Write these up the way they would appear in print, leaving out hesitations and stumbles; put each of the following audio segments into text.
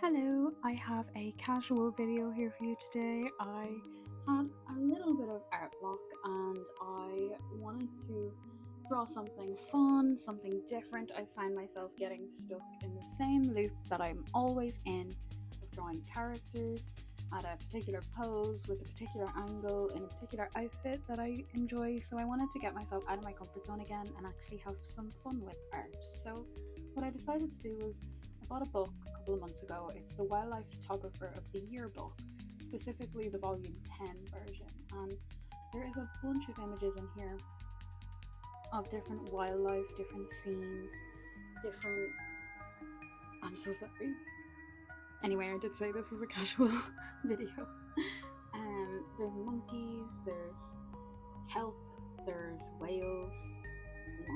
Hello, I have a casual video here for you today. I had a little bit of art block and I wanted to draw something fun, something different. I find myself getting stuck in the same loop that I'm always in of drawing characters at a particular pose with a particular angle in a particular outfit that I enjoy. So I wanted to get myself out of my comfort zone again and actually have some fun with art. So what I decided to do was I bought a book a couple of months ago. It's the Wildlife Photographer of the Year book, specifically the volume 10 version, and there is a bunch of images in here of different wildlife, different scenes, different... I'm so sorry. Anyway, I did say this was a casual video. There's monkeys, there's kelp, there's whales,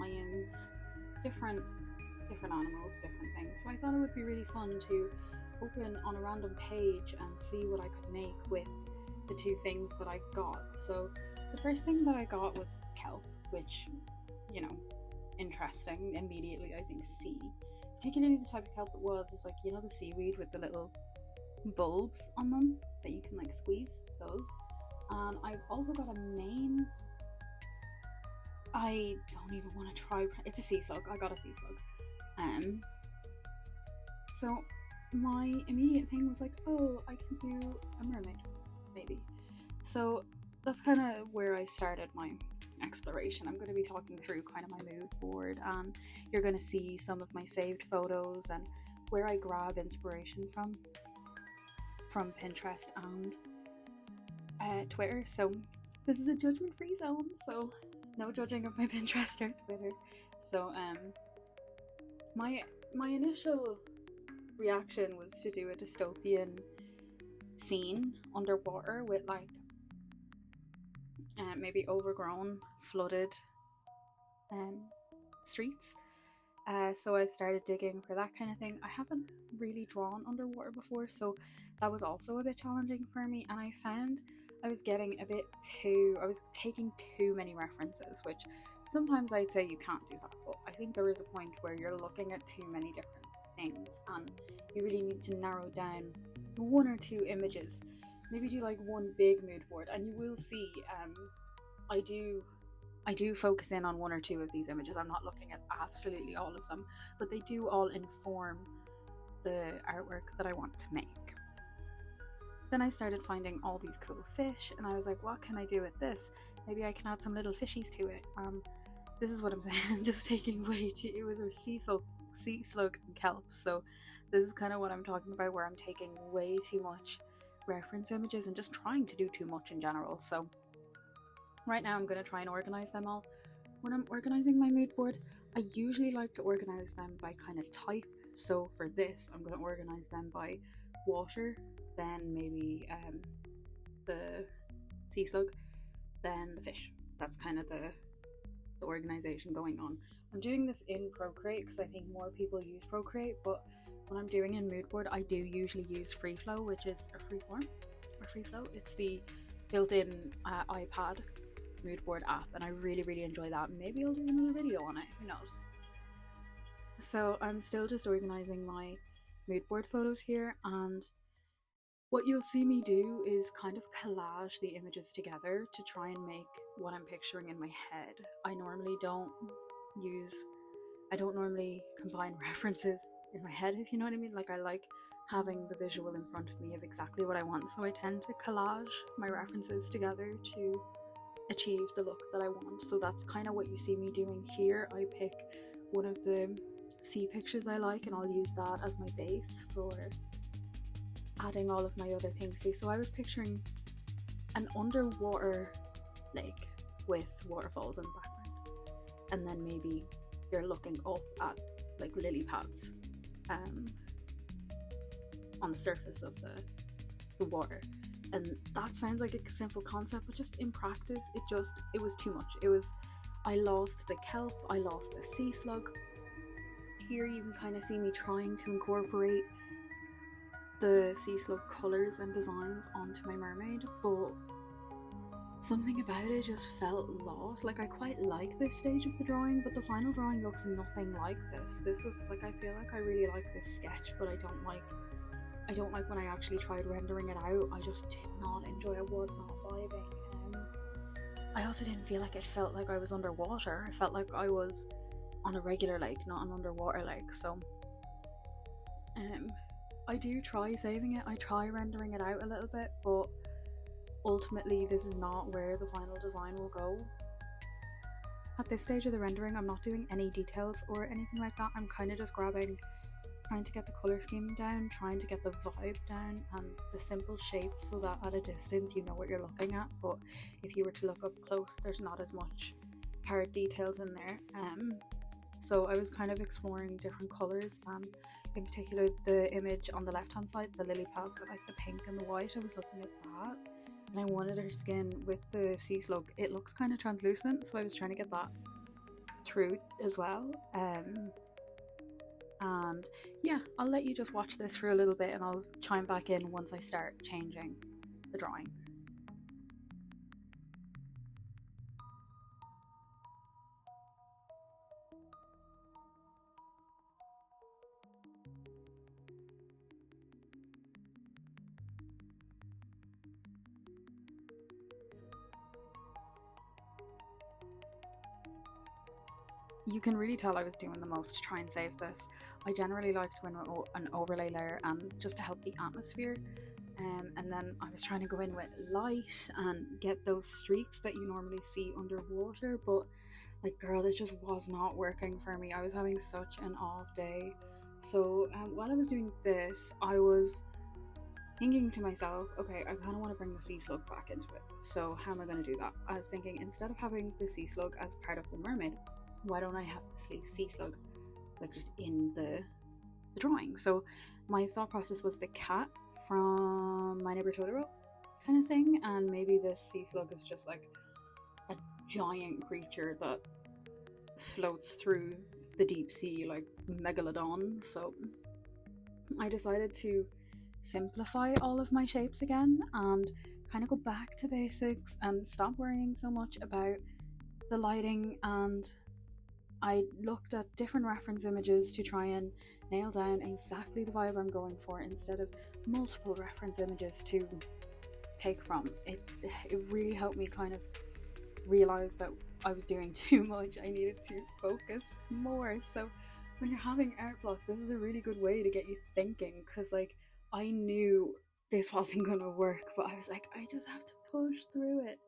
lions, different animals, different things. So I thought it would be really fun to open on a random page and see what I could make with the two things that I got. So the first thing that I got was kelp, which, you know, interesting. Immediately I think sea. Particularly the type of kelp it was is like, you know, the seaweed with the little bulbs on them that you can like squeeze, those. And I've also got a mane. I don't even want to try. It's a sea slug. I got a sea slug. So my immediate thing was like, oh, I can do a mermaid, maybe. So that's kind of where I started my exploration. I'm going to be talking through kind of my mood board, and you're going to see some of my saved photos and where I grab inspiration from Pinterest and Twitter. So this is a judgment-free zone, so no judging of my Pinterest or Twitter. So my initial reaction was to do a dystopian scene underwater with like maybe overgrown, flooded streets. So I started digging for that kind of thing. I haven't really drawn underwater before, so that was also a bit challenging for me, and I found I was taking too many references, which sometimes I'd say you can't do that, but I think there is a point where you're looking at too many different things and you really need to narrow down one or two images. Maybe do like one big mood board, and you will see I do focus in on one or two of these images. I'm not looking at absolutely all of them, but they do all inform the artwork that I want to make. Then I started finding all these cool fish, and I was like, what can I do with this? Maybe I can add some little fishies to it. This is what I'm saying. I'm just taking way too... It was a sea slug and kelp, so this is kind of what I'm talking about, where I'm taking way too much reference images and just trying to do too much in general. So right now I'm going to try and organize them all. When I'm organizing my mood board, I usually like to organize them by kind of type. So for this, I'm going to organize them by water, then maybe the sea slug, then the fish. That's kind of the organization going on. I'm doing this in Procreate because I think more people use Procreate, but when I'm doing in mood board, I do usually use Freeflow, which is Freeflow. It's the built-in iPad mood board app, and I really enjoy that. Maybe I'll do another video on it, who knows. So I'm still just organizing my mood board photos here, and what you'll see me do is kind of collage the images together to try and make what I'm picturing in my head. I don't normally combine references in my head, if you know what I mean. Like, I like having the visual in front of me of exactly what I want, so I tend to collage my references together to achieve the look that I want. So that's kind of what you see me doing here. I pick one of the sea pictures I like, and I'll use that as my base for adding all of my other things to. So I was picturing an underwater lake with waterfalls in the background, and then maybe you're looking up at like lily pads on the surface of the water. And that sounds like a simple concept, but just in practice it was too much. I lost the kelp, I lost the sea slug. Here you can kind of see me trying to incorporate the sea slug colours and designs onto my mermaid, but something about it just felt lost. Like, I quite like this stage of the drawing, but the final drawing looks nothing like this. This was like, I feel like I really like this sketch, but I I don't like when I actually tried rendering it out. I just did not enjoy it. I was not vibing. I also didn't feel like it felt like I was underwater. I felt like I was on a regular lake, not an underwater lake. So I do try saving it. I try rendering it out a little bit, but ultimately this is not where the final design will go. At this stage of the rendering, I'm not doing any details or anything like that. I'm kind of just trying to get the color scheme down, trying to get the vibe down and the simple shapes so that at a distance you know what you're looking at, but if you were to look up close there's not as much hard details in there. So I was kind of exploring different colors, in particular the image on the left hand side, the lily pads with like the pink and the white. I was looking at that and I wanted her skin with the sea slug. It looks kind of translucent, so I was trying to get that through as well. And yeah, I'll let you just watch this for a little bit and I'll chime back in once I start changing the drawing. You can really tell I was doing the most to try and save this. I generally like to do an overlay layer and just to help the atmosphere, and then I was trying to go in with light and get those streaks that you normally see underwater, but like girl, it just was not working for me. I was having such an off day. So while I was doing this, I was thinking to myself, okay, I kind of want to bring the sea slug back into it. So how am I going to do that? I was thinking, instead of having the sea slug as part of the mermaid, why don't I have the sea slug like just in the drawing? So my thought process was the cat from My Neighbor Totoro kind of thing, and maybe this sea slug is just like a giant creature that floats through the deep sea like megalodon. So I decided to simplify all of my shapes again and kind of go back to basics and stop worrying so much about the lighting, and I looked at different reference images to try and nail down exactly the vibe I'm going for instead of multiple reference images to take from. It really helped me kind of realize that I was doing too much. I needed to focus more. So when you're having art block, this is a really good way to get you thinking, because like I knew this wasn't going to work, but I was like, I just have to push through it.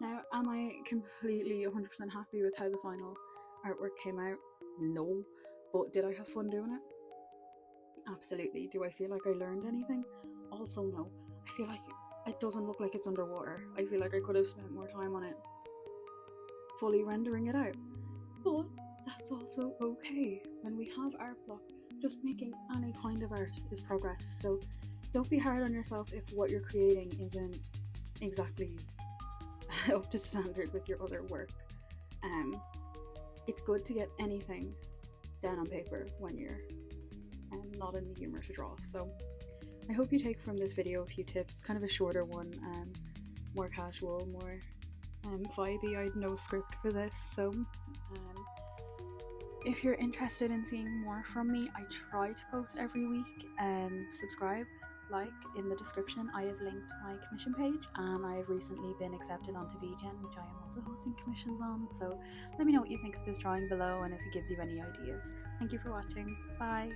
Now, am I completely 100% happy with how the final artwork came out? No. But did I have fun doing it? Absolutely. Do I feel like I learned anything? Also no. I feel like it doesn't look like it's underwater. I feel like I could have spent more time on it fully rendering it out. But that's also okay. When we have art block, just making any kind of art is progress. So don't be hard on yourself if what you're creating isn't exactly up to standard with your other work. It's good to get anything down on paper when you're not in the humor to draw. So I hope you take from this video a few tips. It's kind of a shorter one, more casual, more vibey. I had no script for this, so if you're interested in seeing more from me, I try to post every week. Subscribe, like in the description. I have linked my commission page, and I have recently been accepted onto VGen, which I am also hosting commissions on. So let me know what you think of this drawing below and if it gives you any ideas. Thank you for watching. Bye.